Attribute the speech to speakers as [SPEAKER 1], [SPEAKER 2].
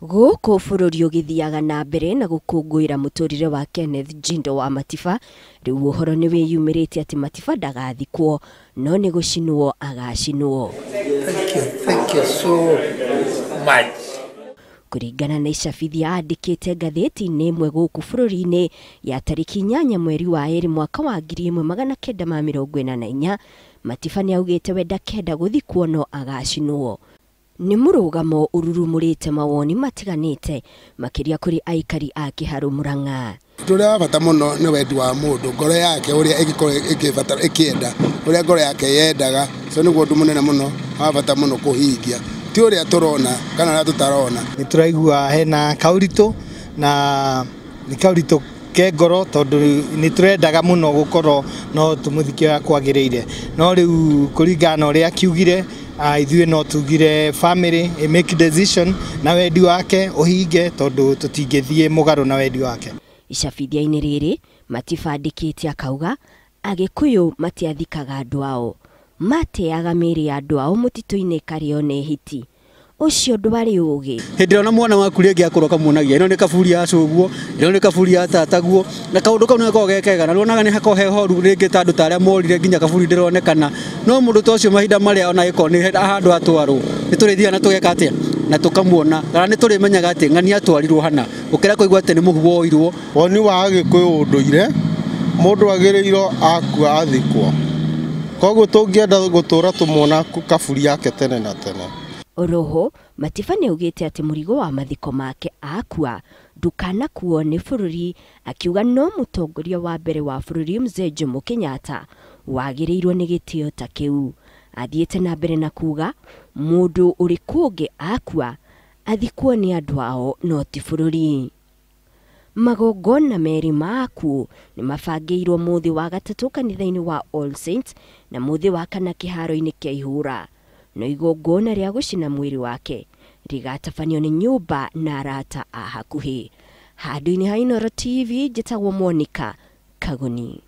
[SPEAKER 1] Gũkũ bũrũri ũgĩthiaga na mbere na gũkũngũĩra mũtũrĩre wa Kenneth Jindo wa Matiba, rĩu ũhoro nĩ wĩyumĩrĩte atĩ Matiba ndagathikwo, no nĩ gũcinwo agacinwo.
[SPEAKER 2] Thank you so much.
[SPEAKER 1] Kũringana na icabithia andĩkĩte ngathĩti-inĩ ĩmwe gũkũ bũrũri-inĩ ya tarĩki 8 mweri wa 2 mwaka wa 1944, Matiba nĩaugĩte we ndakenda gũthikwo no agacinwo. Nĩ mũrũgamo ũrurumũrĩte mawoni matiganĩte makĩria kũrĩ aikari a Kĩharũ Mũrang'a.
[SPEAKER 3] Tũrĩa bata mũno nĩ wendi wa mũndũ, ngoro yake ũrĩa ĩkĩenda, ũrĩa ngoro yake yendaga, so nĩguo ũndũ mũnene mũno wa bata mũno kũhingia, ti ũrĩa tũrona kana ũrĩa tũtarona.
[SPEAKER 4] Nĩ tũraigua hena kaũritũ na nĩ kaũritũ ke ngoro tondũ nĩ tũrendaga mũno gũkorwo no tũmũthikio kwagĩrĩire, no rĩu kũringana na ũrĩa akiugire ithuĩ no tugire family make decision na wendi wake ũhinge tondũ tũtingĩthiĩ mũgarũ na wendi wake.
[SPEAKER 1] Icabithia-inĩ rĩrĩ Matiba andĩkĩte akauga Agĩkũyũ matiathikaga andũ ao, mateaga mĩĩrĩ ya andũ ao mũtitũ-inĩ karĩo na hiti. Ũcio ndwarĩ ũgĩ.
[SPEAKER 5] Hĩndĩ ona mwana waku rĩngĩ akũrwo kamuonagia ĩno nĩ kaburi ya cũguo, ĩno nĩ kaburi ya tataguo, na kaũndũ kau nĩko gekega na nĩwonaga nĩ hakohe horu rĩngĩ ta andũ tarĩa morire nginya kaburi ndĩronekana, no mũndũ ta ũcio mahinda marĩa ona ĩko nĩ handũ atwarwo nĩ tũrĩthiaga na tũgeka atĩa na tũkamuona, kana nĩ tũrĩmenyaga atĩ ng'ani atwarirwo hana ũkĩra kũigua atĩ nĩ mũhu woirwo.
[SPEAKER 6] Woni wa Agĩkũyũ ũndũire mũndũ agĩrĩirwo akua athikwo, koguo tũngĩenda gũtũra tũmuona kaburi yake tene na tene.
[SPEAKER 1] Oroho Matiba nĩaugĩte atĩ mũrigo wa mathiko make akua ndukanakuo nĩ bũrũri, akiuga no mũtongoria wa mbere wa bũrũri Mzee Jomo Kenyatta wagĩrĩirwo nĩ gĩtĩo ta kĩu. Athiĩte na mbere na kuga mũndũ ũrĩ kũngĩ akua athikwo nĩ andũ ao no ti bũrũri. Magongona merĩ maku nĩ mabangĩirwo mũthĩ wa gatatũ kanitha-inĩ wa All Saints na mũthĩ wa kana kĩharo-inĩ kĩa Ihũra, no igongona rĩa gũcina mwĩrĩ wake rĩgatabanio nĩ nyũmba na arata a hakuhĩ. Handũ-inĩ ha Inooro TV, njĩtagwo Monica Kaguni.